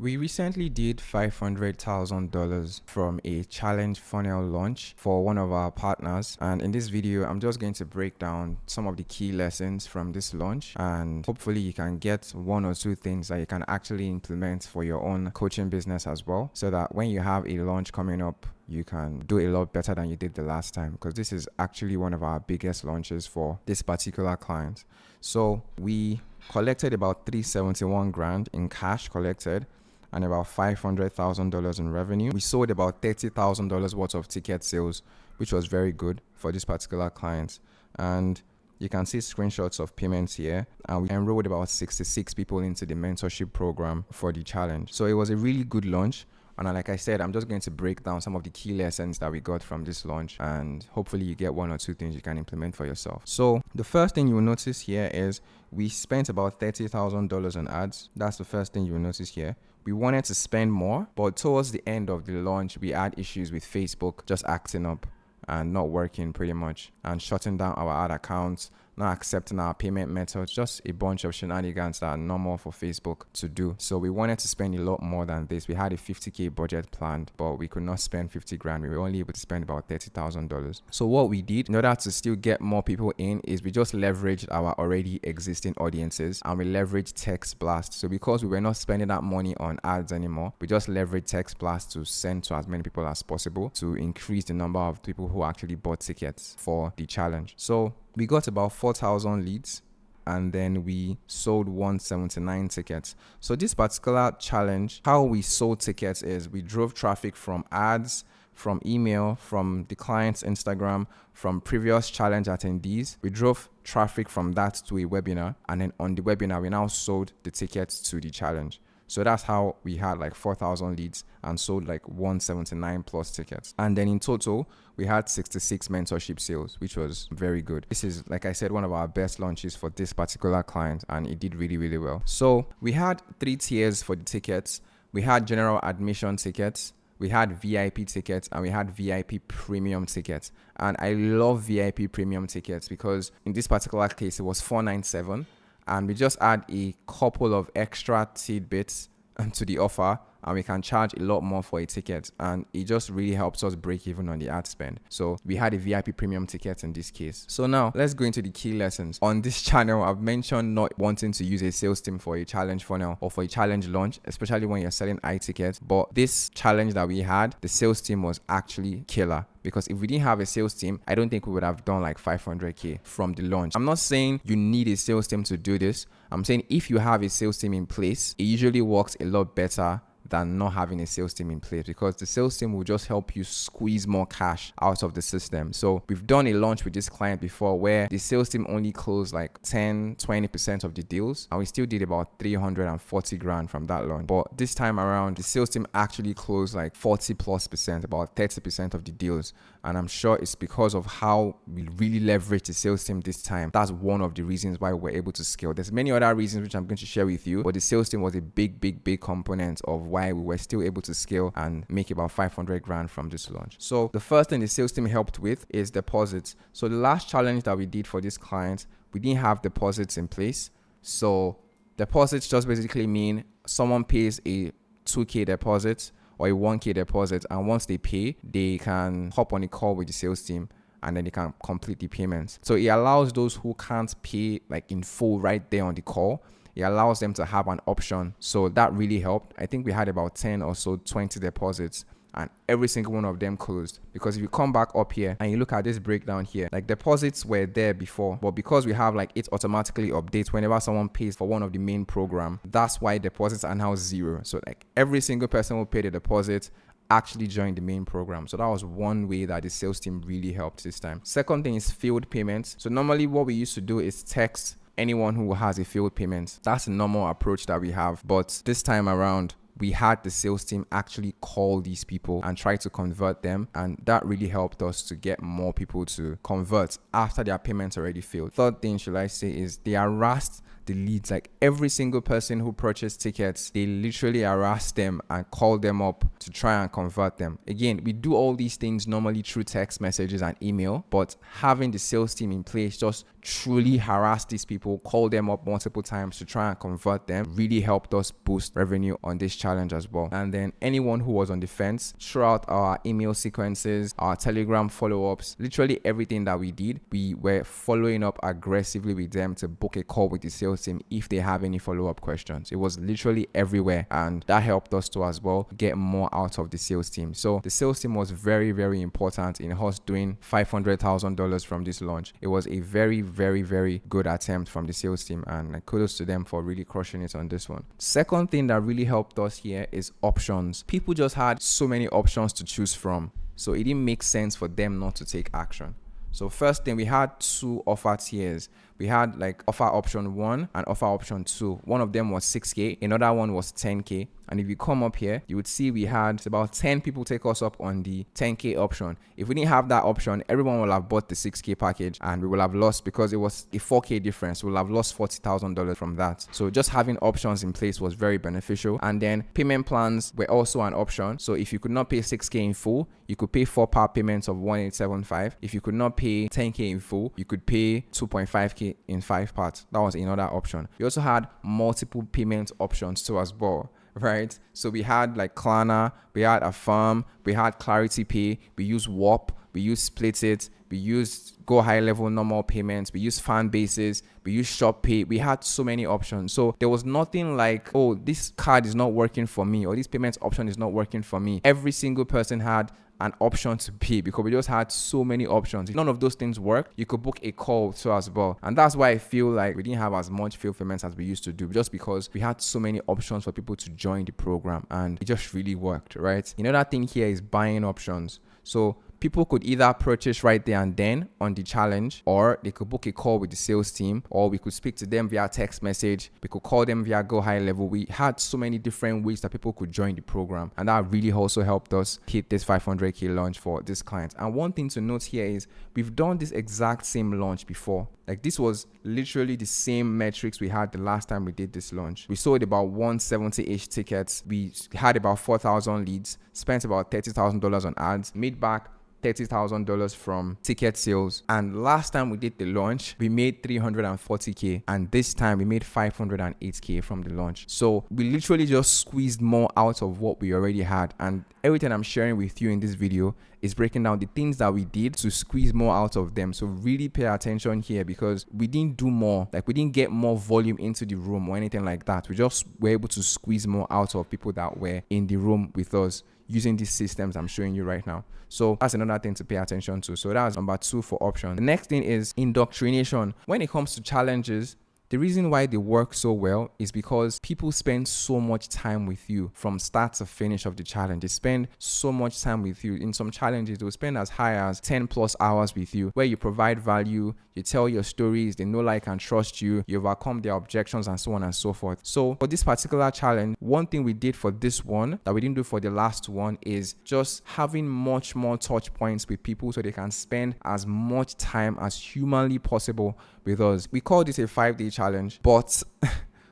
We recently did $500,000 from a challenge funnel launch for one of our partners. And in this video, I'm just going to break down some of the key lessons from this launch. And hopefully you can get one or two things that you can actually implement for your own coaching business as well. So that when you have a launch coming up, you can do a lot better than you did the last time, because this is actually one of our biggest launches for this particular client. So we collected about 371 grand in cash collected and about $500,000 in revenue. We sold about $30,000 worth of ticket sales, which was very good for this particular client. And you can see screenshots of payments here. And we enrolled about 66 people into the mentorship program for the challenge. So it was a really good launch. And like I said, I'm just going to break down some of the key lessons that we got from this launch, and hopefully you get one or two things you can implement for yourself. So the first thing you will notice here is we spent about $30,000 on ads. That's the first thing you will notice here. We wanted to spend more, but towards the end of the launch, we had issues with Facebook just acting up and not working pretty much, and shutting down our ad accounts, not accepting our payment methods, just a bunch of shenanigans that are normal for Facebook to do. So we wanted to spend a lot more than this. We had a 50K budget planned, but we could not spend 50 grand. We were only able to spend about $30,000. So what we did in order to still get more people in is we just leveraged our already existing audiences, and we leveraged Text Blast. So because we were not spending that money on ads anymore, we just leveraged Text Blast to send to as many people as possible to increase the number of people who actually bought tickets for the challenge. So we got about 4,000 leads, and then we sold 179 tickets. So this particular challenge, how we sold tickets is we drove traffic from ads, from email, from the client's Instagram, from previous challenge attendees. We drove traffic from that to a webinar, and then on the webinar, we now sold the tickets to the challenge. So that's how we had like 4,000 leads and sold like 179 plus tickets. And then in total, we had 66 mentorship sales, which was very good. This is, like I said, one of our best launches for this particular client, and it did really, really well. So we had 3 tiers for the tickets. We had general admission tickets, we had VIP tickets, and we had VIP premium tickets. And I love VIP premium tickets because in this particular case, it was $497. And we just add a couple of extra tidbits to the offer, and we can charge a lot more for a ticket, and it just really helps us break even on the ad spend. So we had a VIP premium ticket in this case. So now let's go into the key lessons. On this channel, I've mentioned not wanting to use a sales team for a challenge funnel or for a challenge launch, especially when you're selling iTickets. But this challenge that we had, the sales team was actually killer. Because if we didn't have a sales team, I don't think we would have done like 500K from the launch. I'm not saying you need a sales team to do this. I'm saying if you have a sales team in place, it usually works a lot better than not having a sales team in place, because the sales team will just help you squeeze more cash out of the system. So we've done a launch with this client before where the sales team only closed like 10-20% of the deals, and we still did about 340 grand from that launch. But this time around, the sales team actually closed like 40+%, about 30% of the deals. And I'm sure it's because of how we really leverage the sales team this time. That's one of the reasons why we're able to scale. There's many other reasons which I'm going to share with you, but the sales team was a big component of why we were still able to scale and make about 500 grand from this launch. So the first thing the sales team helped with is deposits. So the last challenge that we did for this client, we didn't have deposits in place. So deposits just basically mean someone pays a 2K deposit or a 1K deposit, and once they pay, they can hop on a call with the sales team and then they can complete the payments. So it allows those who can't pay like in full right there on the call, it allows them to have an option. So that really helped. I think we had about 10 or so 20 deposits, and every single one of them closed. Because if you come back up here and you look at this breakdown here, like deposits were there before, but because we have like it automatically updates whenever someone pays for one of the main program, that's why deposits are now 0. So like every single person who paid a deposit actually joined the main program. So that was one way that the sales team really helped this time. Second thing is field payments. So normally what we used to do is text anyone who has a failed payment. That's a normal approach that we have, but this time around, we had the sales team actually call these people and try to convert them, and that really helped us to get more people to convert after their payments already failed. Third thing, should I say, is they harassed the leads. Like every single person who purchased tickets, they literally harassed them and called them up to try and convert them. Again, we do all these things normally through text messages and email, but having the sales team in place just truly harass these people, call them up multiple times to try and convert them, really helped us boost revenue on this challenge as well. And then anyone who was on the fence, throughout our email sequences, our Telegram follow-ups, literally everything that we did, we were following up aggressively with them to book a call with the sales team if they have any follow-up questions. It was literally everywhere, and that helped us to as well get more out of the sales team. So the sales team was very, very important in us doing $500,000 from this launch. It was a very, very, very good attempt from the sales team, and kudos to them for really crushing it on this one. Second thing that really helped us here is options. People just had so many options to choose from, so it didn't make sense for them not to take action. So first thing, we had 2 offer tiers. We had like offer option 1 and offer option 2. One of them was 6K, another one was 10K. And if you come up here, you would see we had about 10 people take us up on the 10K option. If we didn't have that option, everyone will have bought the 6K package, and we will have lost, because it was a 4K difference. We'll have lost $40,000 from that. So just having options in place was very beneficial. And then payment plans were also an option. So if you could not pay 6K in full, you could pay 4 part payments of 1,875. If you could not pay 10K in full, you could pay 2.5K in 5 parts. That was another option. We also had multiple payment options too as well, right? So we had like Klarna, we had Affirm, we had Clarity Pay, we used Warp, we used Split It, we used Go High Level normal payments, we used Fan Bases, we used Shop Pay. We had so many options. So there was nothing like, oh, this card is not working for me, or this payment option is not working for me. Every single person had an option to pay, because we just had so many options. If none of those things work, you could book a call too as well. And that's why I feel like we didn't have as much fulfillment as we used to do, just because we had so many options for people to join the program, and it just really worked, right? Another thing here is buying options. So people could either purchase right there and then on the challenge, or they could book a call with the sales team, or we could speak to them via text message. We could call them via Go High Level. We had so many different ways that people could join the program, and that really also helped us hit this 500K launch for this client. And one thing to note here is we've done this exact same launch before. Like this was literally the same metrics we had the last time we did this launch. We sold about 170-ish tickets. We had about 4,000 leads, spent about $30,000 on ads, made back $30,000 from ticket sales. And last time we did the launch, we made 340K, and this time we made 508K from the launch. So we literally just squeezed more out of what we already had. And everything I'm sharing with you in this video is breaking down the things that we did to squeeze more out of them. So really pay attention here, because we didn't do more, like we didn't get more volume into the room or anything like that. We just were able to squeeze more out of people that were in the room with us using these systems I'm showing you right now. So that's another thing to pay attention to. So that's number 2 for options. The next thing is indoctrination. When it comes to challenges, the reason why they work so well is because people spend so much time with you from start to finish of the challenge. They spend so much time with you. In some challenges, they'll spend as high as 10 plus hours with you, where you provide value, you tell your stories, they know, like, and trust you, you overcome their objections, and so on and so forth. So for this particular challenge, one thing we did for this one that we didn't do for the last one is just having much more touch points with people, so they can spend as much time as humanly possible with us. We call this a 5-day challenge, but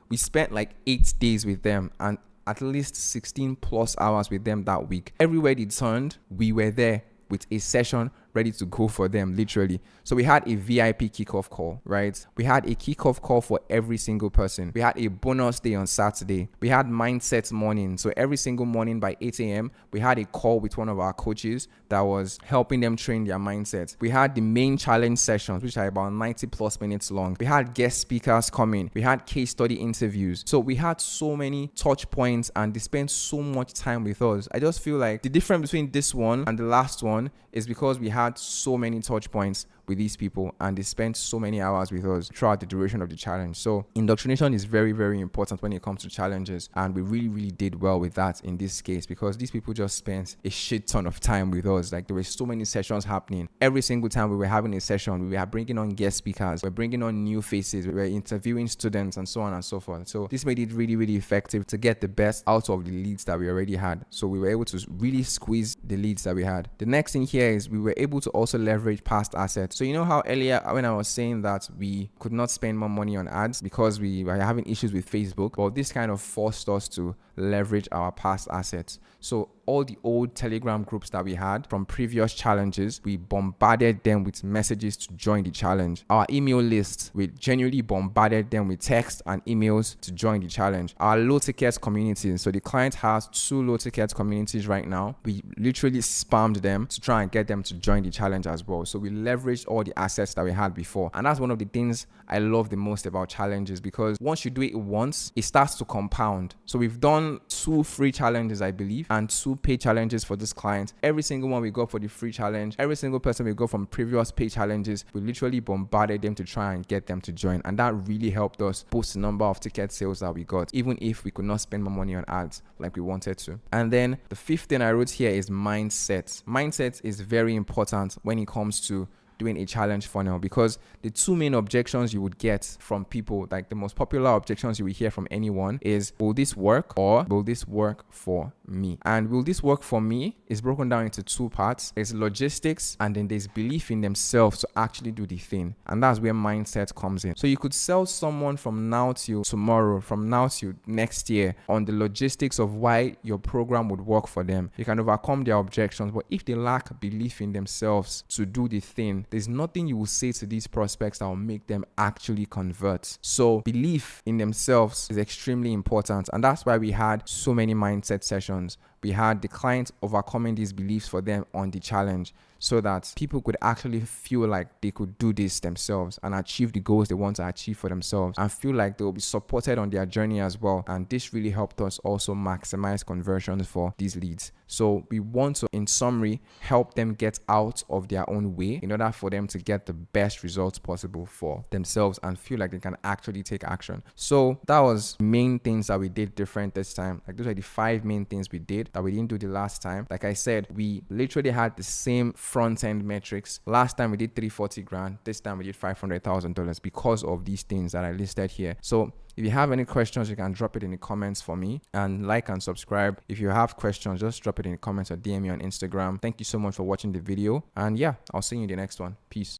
we spent like 8 days with them and at least 16 plus hours with them that week. Everywhere they turned, we were there with a session ready to go for them, literally. So we had a VIP kickoff call, right? We had a kickoff call for every single person. We had a bonus day on Saturday. We had mindset morning. So every single morning by 8 a.m., we had a call with one of our coaches that was helping them train their mindset. We had the main challenge sessions, which are about 90 plus minutes long. We had guest speakers coming. We had case study interviews. So we had so many touch points, and they spent so much time with us. I just feel like the difference between this one and the last one is because we had so many touch points with these people, and they spent so many hours with us throughout the duration of the challenge. So indoctrination is very, very important when it comes to challenges, and we really, really did well with that in this case, because these people just spent a shit ton of time with us. Like, there were so many sessions happening. Every single time we were having a session, we were bringing on guest speakers, we're bringing on new faces, we were interviewing students, and so on and so forth. So this made it really, really effective to get the best out of the leads that we already had. So we were able to really squeeze the leads that we had. The next thing here is we were able able to also leverage past assets. So you know how earlier when I was saying that we could not spend more money on ads because we were having issues with Facebook? Well, this kind of forced us to leverage our past assets. So all the old Telegram groups that we had from previous challenges, we bombarded them with messages to join the challenge. Our email list, we genuinely bombarded them with text and emails to join the challenge. Our low tickets community, so the client has 2 low tickets communities right now. We literally spammed them to try and get them to join the challenge as well. So we leveraged all the assets that we had before. And that's one of the things I love the most about challenges, because once you do it once, it starts to compound. So we've done 2 free challenges, I believe, and 2 paid challenges for this client. Every single one we got for the free challenge, every single person we got from previous paid challenges, we literally bombarded them to try and get them to join. And that really helped us boost the number of ticket sales that we got, even if we could not spend more money on ads like we wanted to. And then the 5th thing I wrote here is mindset. Mindset is very important when it comes to doing a challenge funnel, because the 2 main objections you would get from people, like the most popular objections you will hear from anyone, is will this work, or will this work for me? And will this work for me is broken down into 2 parts. There's logistics, and then there's belief in themselves to actually do the thing. And that's where mindset comes in. So you could sell someone from now till tomorrow, from now till next year, on the logistics of why your program would work for them. You can overcome their objections, but if they lack belief in themselves to do the thing, there's nothing you will say to these prospects that will make them actually convert. So belief in themselves is extremely important, and that's why we had so many mindset sessions. We had the clients overcoming these beliefs for them on the challenge, so that people could actually feel like they could do this themselves and achieve the goals they want to achieve for themselves, and feel like they will be supported on their journey as well. And this really helped us also maximize conversions for these leads. So we want to, in summary, help them get out of their own way in order for them to get the best results possible for themselves and feel like they can actually take action. So that was main things that we did different this time. Like, those are the 5 main things we did that we didn't do the last time. Like I said, we literally had the same front-end metrics. Last time we did 340 grand. This time we did $500,000 because of these things that I listed here. So if you have any questions, you can drop it in the comments for me, and like and subscribe. If you have questions, just drop it in the comments or DM me on Instagram. Thank you so much for watching the video, and yeah, I'll see you in the next one. Peace.